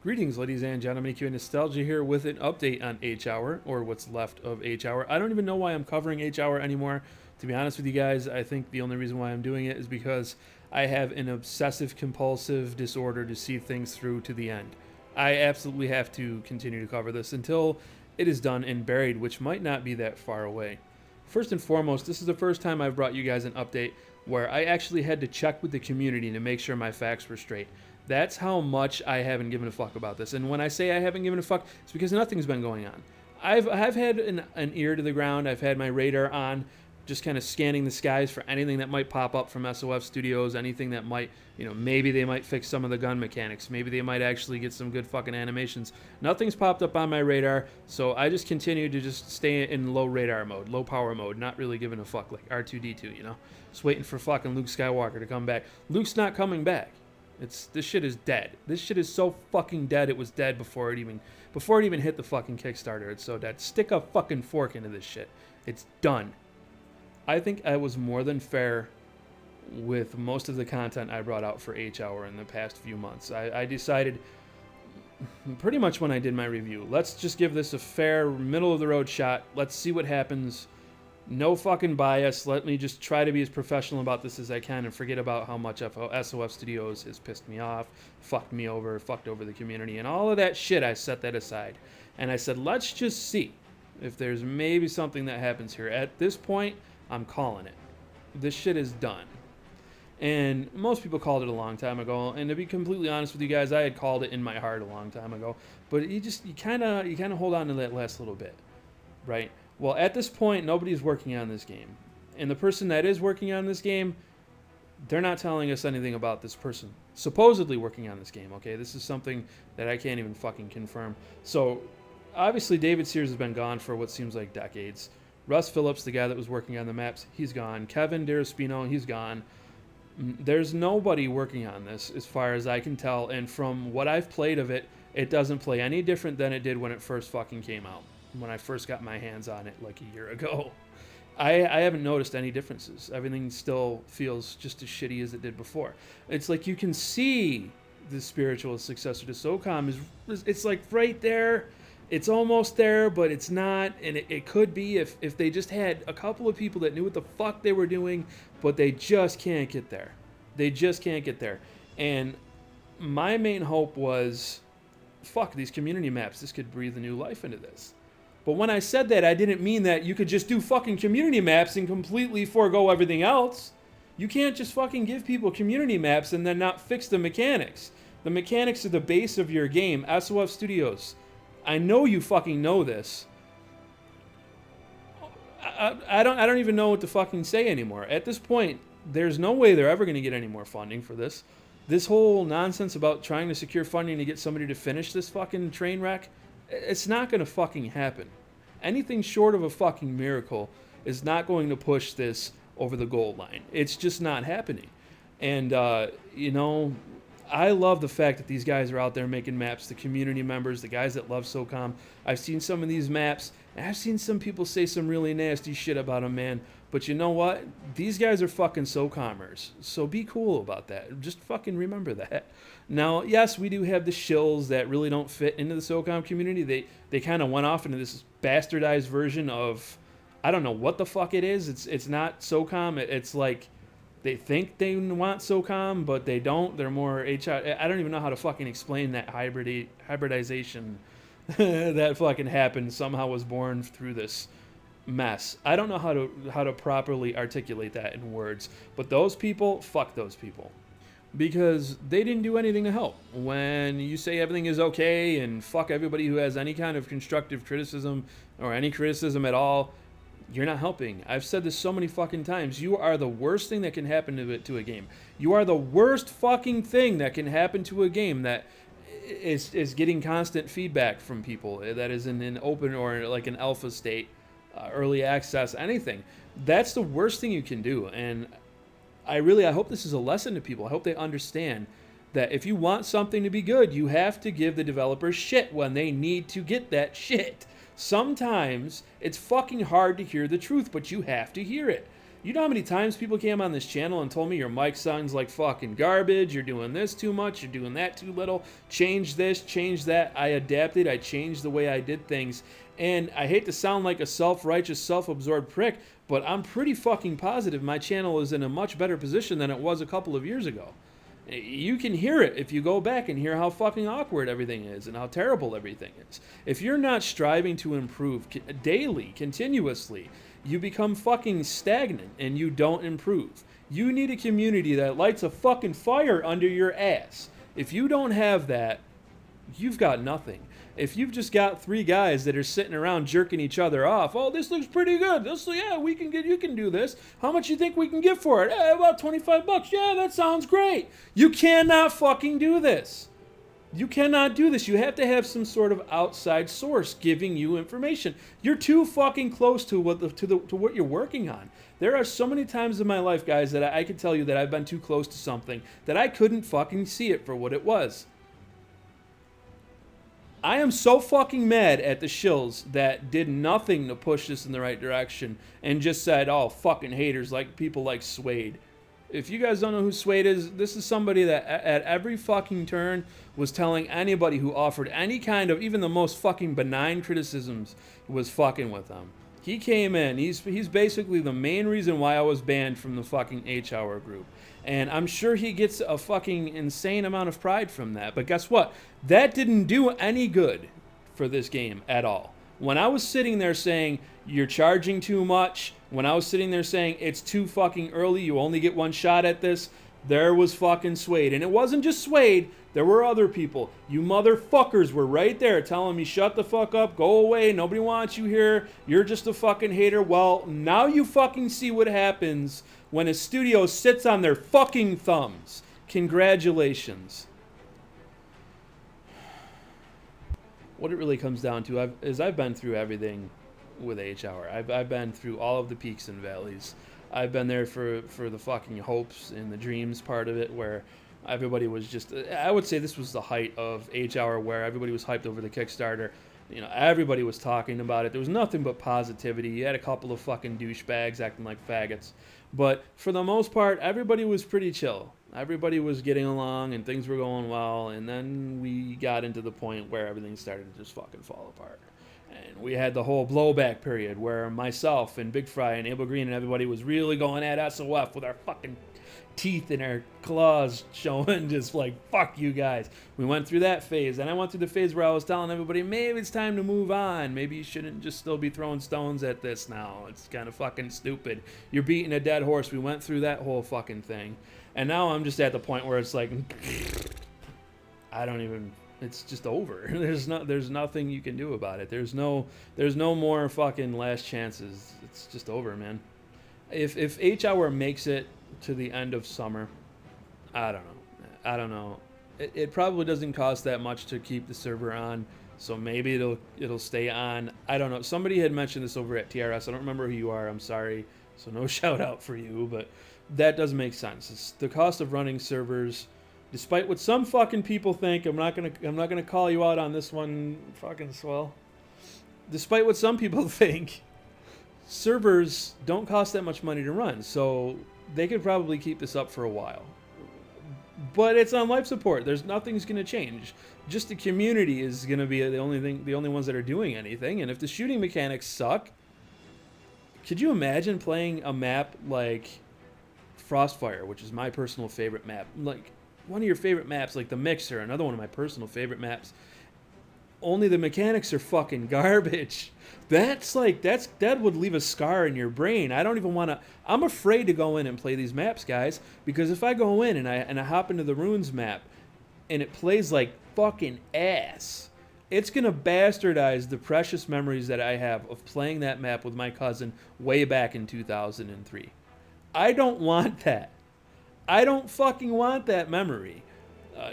Greetings, ladies and gentlemen. EQ Nostalgia here with an update on H Hour, or what's left of H Hour. I don't even know why I'm covering H Hour anymore. To be honest with you guys, I think the only reason why I'm doing it is because I have an obsessive compulsive disorder to see things through to the end. I absolutely have to continue to cover this until it is done and buried, which might not be that far away. First and foremost, this is the first time I've brought you guys an update where I actually had to check with the community to make sure my facts were straight. That's how much I haven't given a fuck about this. And when I say I haven't given a fuck, it's because nothing's been going on. I've had an ear to the ground. I've had my radar on, just kind of scanning the skies for anything that might pop up from SOF Studios, anything that might, maybe they might fix some of the gun mechanics. Maybe they might actually get some good fucking animations. Nothing's popped up on my radar, so I just continue to just stay in low radar mode, low power mode, not really giving a fuck, like R2-D2, Just waiting for fucking Luke Skywalker to come back. Luke's not coming back. This shit is dead. This shit is so fucking dead. It was dead before it even hit the fucking Kickstarter. It's so dead. Stick a fucking fork into this shit. It's done. I think I was more than fair with most of the content I brought out for H Hour in the past few months. I decided pretty much when I did my review, let's just give this a fair middle of the road shot. Let's see what happens. No fucking bias. Let me just try to be as professional about this as I can and forget about how much SOF Studios has pissed me off, fucked me over, fucked over the community, and all of that shit. I set that aside. And I said, let's just see if there's maybe something that happens here. At this point, I'm calling it. This shit is done. And most people called it a long time ago. And to be completely honest with you guys, I had called it in my heart a long time ago. But you kind of hold on to that last little bit, right? Well, at this point, nobody's working on this game. And the person that is working on this game, they're not telling us anything about this person supposedly working on this game, okay? This is something that I can't even fucking confirm. So, obviously, David Sears has been gone for what seems like decades. Russ Phillips, the guy that was working on the maps, he's gone. Kevin Deraspino, he's gone. There's nobody working on this, as far as I can tell. And from what I've played of it, it doesn't play any different than it did when it first fucking came out. When I first got my hands on it like a year ago. I haven't noticed any differences. Everything still feels just as shitty as it did before. It's like you can see the spiritual successor to SOCOM it's like right there. It's almost there, but it's not. And it could be if they just had a couple of people that knew what the fuck they were doing, but they just can't get there. They just can't get there. And my main hope was, fuck, these community maps. This could breathe a new life into this. But when I said that, I didn't mean that you could just do fucking community maps and completely forego everything else. You can't just fucking give people community maps and then not fix the mechanics. The mechanics are the base of your game. SOF Studios, I know you fucking know this. I don't even know what to fucking say anymore. At this point, there's no way they're ever going to get any more funding for this. This whole nonsense about trying to secure funding to get somebody to finish this fucking train wreck, it's not going to fucking happen. Anything short of a fucking miracle is not going to push this over the goal line. It's just not happening. And, I love the fact that these guys are out there making maps, the community members, the guys that love SOCOM. I've seen some of these maps, and I've seen some people say some really nasty shit about them, man. But you know what? These guys are fucking SOCOMers. So be cool about that. Just fucking remember that. Now, yes, we do have the shills that really don't fit into the SOCOM community. They kind of went off into this bastardized version of, I don't know what the fuck it is. It's not SOCOM. It's like they think they want SOCOM, but they don't. They're more HR. I don't even know how to fucking explain that hybridization that fucking happened, somehow was born through this mess. I don't know how to properly articulate that in words, but those people, fuck those people. Because they didn't do anything to help. When you say everything is okay and fuck everybody who has any kind of constructive criticism or any criticism at all, you're not helping. I've said this so many fucking times. You are the worst thing that can happen to a game. You are the worst fucking thing that can happen to a game that is getting constant feedback from people, that is in an open or like an alpha state, early access, anything. That's the worst thing you can do. And I hope this is a lesson to people. I hope they understand that if you want something to be good, you have to give the developers shit when they need to get that shit. Sometimes it's fucking hard to hear the truth, but you have to hear it. You know how many times people came on this channel and told me your mic sounds like fucking garbage, you're doing this too much, you're doing that too little, change this, change that. I adapted, I changed the way I did things. And I hate to sound like a self-righteous, self-absorbed prick, but I'm pretty fucking positive my channel is in a much better position than it was a couple of years ago. You can hear it if you go back and hear how fucking awkward everything is and how terrible everything is. If you're not striving to improve daily, continuously, you become fucking stagnant and you don't improve. You need a community that lights a fucking fire under your ass. If you don't have that, you've got nothing. If you've just got 3 guys that are sitting around jerking each other off, oh, this looks pretty good. Yeah, you can do this. How much you think we can get for it? About $25. Yeah, that sounds great. You cannot fucking do this. You cannot do this. You have to have some sort of outside source giving you information. You're too fucking close to what you're working on. There are so many times in my life, guys, that I can tell you that I've been too close to something that I couldn't fucking see it for what it was. I am so fucking mad at the shills that did nothing to push this in the right direction and just said, oh, fucking haters, like people like Suede. If you guys don't know who Suede is, this is somebody that at every fucking turn was telling anybody who offered any kind of, even the most fucking benign criticisms, was fucking with them. He came in, he's basically the main reason why I was banned from the fucking H-Hour group. And I'm sure he gets a fucking insane amount of pride from that. But guess what? That didn't do any good for this game at all. When I was sitting there saying, you're charging too much, when I was sitting there saying, it's too fucking early, you only get one shot at this, there was fucking Suede. And it wasn't just Suede, there were other people. You motherfuckers were right there telling me, shut the fuck up, go away, nobody wants you here, you're just a fucking hater. Well, now you fucking see what happens when a studio sits on their fucking thumbs. Congratulations. What it really comes down to is I've been through everything with H-Hour. I've been through all of the peaks and valleys. I've been there for the fucking hopes and the dreams part of it, where everybody was just, I would say this was the height of H-Hour, where everybody was hyped over the Kickstarter. You know, everybody was talking about it. There was nothing but positivity. You had a couple of fucking douchebags acting like faggots. But for the most part, everybody was pretty chill. Everybody was getting along and things were going well. And then we got into the point where everything started to just fucking fall apart. And we had the whole blowback period where myself and Big Fry and Abel Green and everybody was really going at SOF with our fucking teeth and our claws showing, just like, fuck you guys. We went through that phase, and I went through the phase where I was telling everybody, maybe it's time to move on. Maybe you shouldn't just still be throwing stones at this now. It's kind of fucking stupid. You're beating a dead horse. We went through that whole fucking thing. And now I'm just at the point where it's like, I don't even, it's just over. There's nothing you can do about it. There's no more fucking last chances. It's just over, man. If H-Hour makes it to the end of summer, I don't know. It probably doesn't cost that much to keep the server on, so maybe it'll stay on. I don't know. Somebody had mentioned this over at TRS. I don't remember who you are. I'm sorry. So no shout out for you, but that doesn't make sense. It's the cost of running servers. Despite what some fucking people think, I'm not gonna call you out on this one, fucking swell. Despite what some people think, servers don't cost that much money to run, so they could probably keep this up for a while. But it's on life support. Nothing's gonna change. Just the community is gonna be the only ones that are doing anything. And if the shooting mechanics suck, could you imagine playing a map like Frostfire, which is my personal favorite map? Like one of your favorite maps, like the Mixer, another one of my personal favorite maps. Only the mechanics are fucking garbage. That would leave a scar in your brain. I don't even want to. I'm afraid to go in and play these maps, guys, because if I go in and I hop into the Runes map and it plays like fucking ass, it's gonna bastardize the precious memories that I have of playing that map with my cousin way back in 2003. I don't want that. I don't fucking want that memory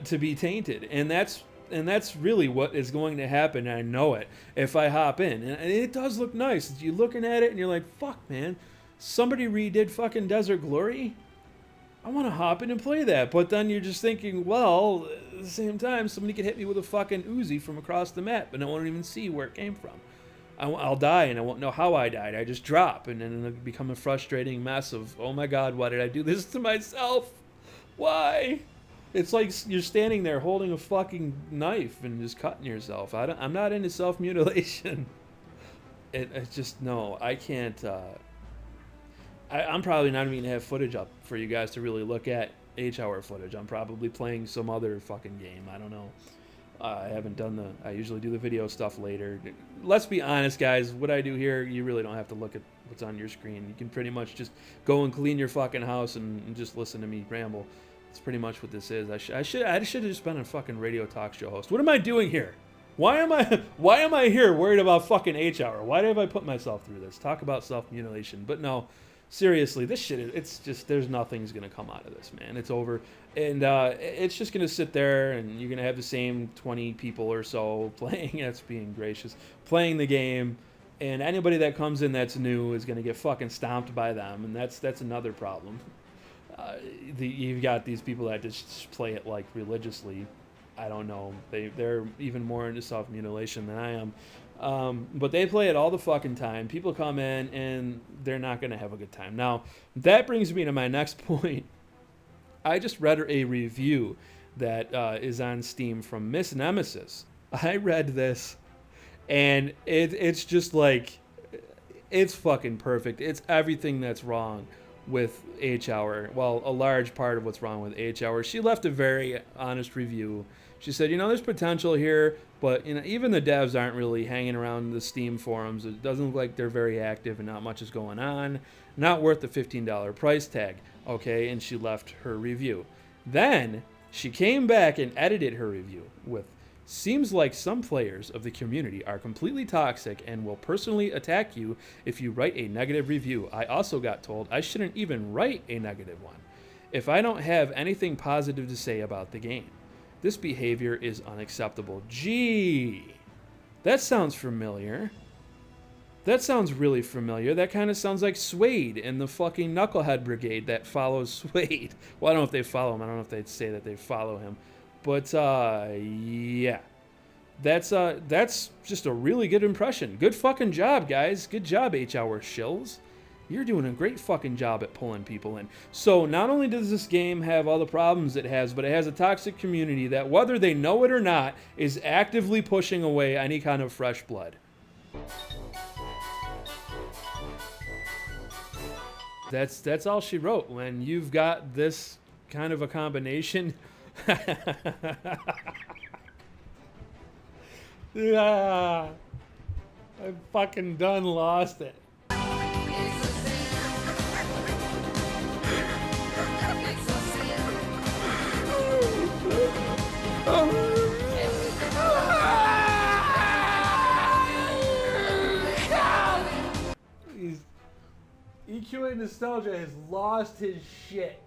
to be tainted, and that's really what is going to happen. I know it if I hop in, and it does look nice. You're looking at it and you're like, fuck, man, somebody redid fucking Desert Glory. I want to hop in and play that. But then you're just thinking, well, at the same time, somebody could hit me with a fucking Uzi from across the map, and I won't even see where it came from. I'll die and I won't know how I died. I just drop, and then it'll become a frustrating mess of, oh my God, why did I do this to myself? Why? It's like you're standing there holding a fucking knife and just cutting yourself. I'm not into self-mutilation. It's just, no, I can't. I'm probably not even going to have footage up for you guys to really look at H-hour footage. I'm probably playing some other fucking game. I don't know. I haven't done I usually do the video stuff later. Let's be honest, guys. What I do here, you really don't have to look at what's on your screen. You can pretty much just go and clean your fucking house and just listen to me ramble. That's pretty much what this is. I should have just been a fucking radio talk show host. What am I doing here? Why am I here worried about fucking H-hour? Why have I put myself through this? Talk about self-mutilation. But no, seriously, this shit, it's just, there's nothing's going to come out of this, man. It's over. And it's just going to sit there, and you're going to have the same 20 people or so playing, that's being gracious, playing the game. And anybody that comes in that's new is going to get fucking stomped by them, and that's another problem. You've got these people that just play it like religiously. I don't know. They're even more into self-mutilation than I am. But they play it all the fucking time. People come in and they're not going to have a good time. Now, that brings me to my next point. I just read a review that is on Steam from Miss Nemesis. I read this and it's just like, it's fucking perfect. It's everything that's wrong with H-hour. Well, a large part of what's wrong with H-hour. She left a very honest review. She said, there's potential here, but even the devs aren't really hanging around the Steam forums. It doesn't look like they're very active and not much is going on. Not worth the $15 price tag. Okay, and she left her review. Then she came back and edited her review with, seems like some players of the community are completely toxic and will personally attack you if you write a negative review. I also got told I shouldn't even write a negative one if I don't have anything positive to say about the game. This behavior is unacceptable. Gee, that sounds familiar. That sounds really familiar. That kind of sounds like Suede and the fucking Knucklehead Brigade that follows Suede. Well, I don't know if they follow him. I don't know if they'd say that they follow him. But, yeah. That's just a really good impression. Good fucking job, guys. Good job, H-hour shills. You're doing a great fucking job at pulling people in. So not only does this game have all the problems it has, but it has a toxic community that, whether they know it or not, is actively pushing away any kind of fresh blood. That's all she wrote. When you've got this kind of a combination... I fucking done lost it. EQ and Nostalgia has lost his shit.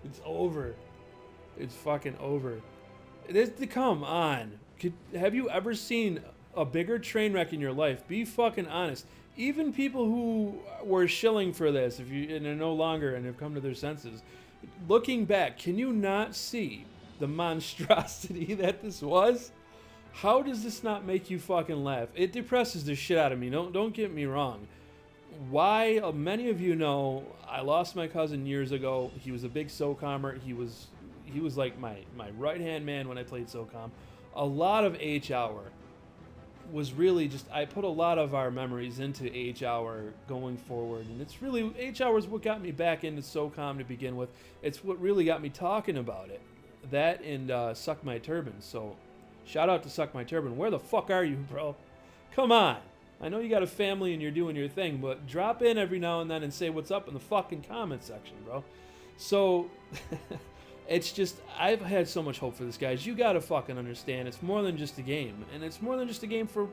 It's over. It's fucking over. Come on. Have you ever seen a bigger train wreck in your life? Be fucking honest. Even people who were shilling for this, and are no longer and have come to their senses, looking back, can you not see the monstrosity that this was? How does this not make you fucking laugh? It depresses the shit out of me. Don't get me wrong. Why? Many of you know I lost my cousin years ago. He was a big SOCOMmer. He was like my right-hand man when I played SOCOM. A lot of H-hour was really just, I put a lot of our memories into H-hour going forward, and it's really, H-hour is what got me back into SOCOM to begin with. It's what really got me talking about it. That and Suck My Turban. So shout out to Suck My Turban. Where the fuck are you, bro? Come on. I know you got a family and you're doing your thing, but drop in every now and then and say what's up in the fucking comment section, bro. So it's just, I've had so much hope for this, guys. You gotta fucking understand, it's more than just a game, and it's more than just a game for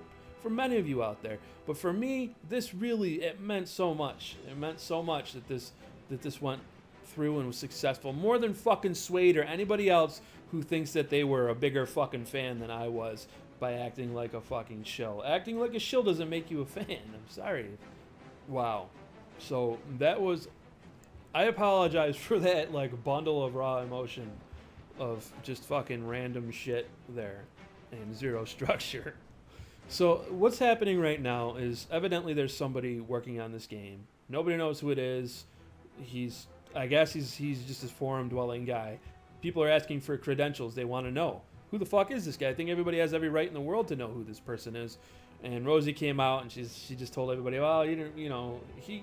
many of you out there. But for me, this really, it meant so much. It meant so much that this went through and was successful, more than fucking Suede or anybody else who thinks that they were a bigger fucking fan than I was by acting like a fucking shill. Acting like a shill doesn't make you a fan. I'm sorry. Wow. So that was, I apologize for that like bundle of raw emotion of just fucking random shit there and zero structure. So what's happening right now is evidently there's somebody working on this game. Nobody knows who it is. I guess he's just a forum dwelling guy. People are asking for credentials. They want to know who the fuck is this guy. I think everybody has every right in the world to know who this person is. And Rosie came out and she just told everybody, well, you know, he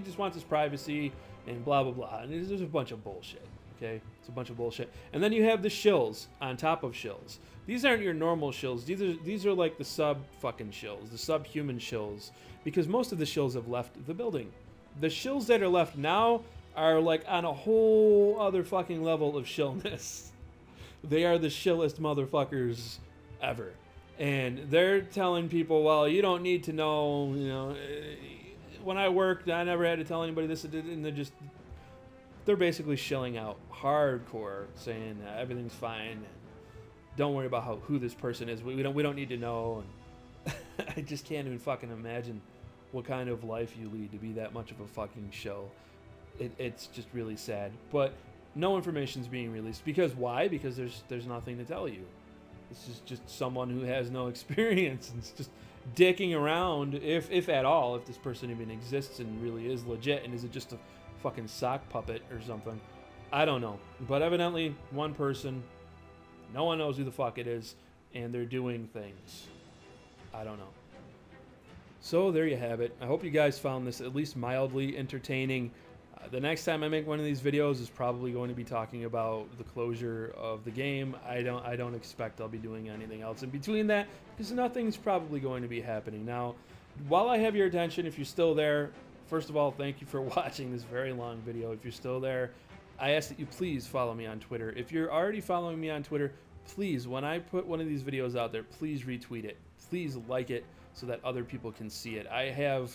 just wants his privacy and blah blah blah. And there's a bunch of bullshit. Okay, it's a bunch of bullshit. And then you have the shills on top of shills. These aren't your normal shills. These are like the sub fucking shills, the subhuman shills, because most of the shills have left the building. The shills that are left now are like on a whole other fucking level of shillness. They are the shillest motherfuckers ever. And they're telling people, well, you don't need to know, you know, when I worked, I never had to tell anybody this, and they're basically shilling out hardcore, saying everything's fine, and don't worry about who this person is. We don't need to know. And I just can't even fucking imagine what kind of life you lead to be that much of a fucking show. It's just really sad. But no information's being released. Because why? Because there's nothing to tell you. This is just someone who has no experience and it's just dicking around, if at all, if this person even exists and really is legit, and is it just a fucking sock puppet or something? I don't know. But evidently, one person, no one knows who the fuck it is, and they're doing things. I don't know. So there you have it. I hope you guys found this at least mildly entertaining. The next time I make one of these videos is probably going to be talking about the closure of the game. I don't expect I'll be doing anything else in between that, because nothing's probably going to be happening. Now, while I have your attention, if you're still there, first of all, thank you for watching this very long video. If you're still there, I ask that you please follow me on Twitter. If you're already following me on Twitter, please, when I put one of these videos out there, please retweet it. Please like it so that other people can see it. I have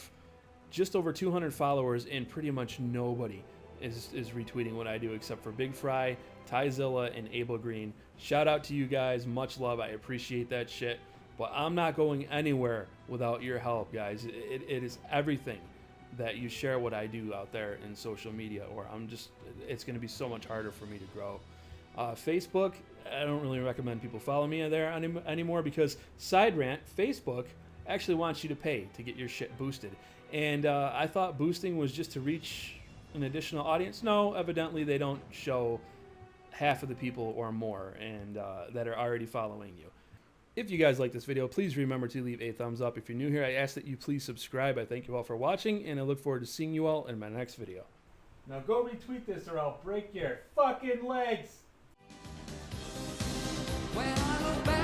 just over 200 followers, and pretty much nobody is retweeting what I do except for Big Fry, Tyzilla, and Abel Green. Shout out to you guys. Much love. I appreciate that shit. But I'm not going anywhere without your help, guys. It is everything that you share what I do out there in social media, or it's going to be so much harder for me to grow. Facebook, I don't really recommend people follow me there anymore, because Side Rant, Facebook, actually wants you to pay to get your shit boosted. And I thought boosting was just to reach an additional audience. No, evidently they don't show half of the people or more and that are already following you. If you guys like this video, please remember to leave a thumbs up. If you're new here, I ask that you please subscribe. I thank you all for watching, and I look forward to seeing you all in my next video. Now go retweet this or I'll break your fucking legs! When I look back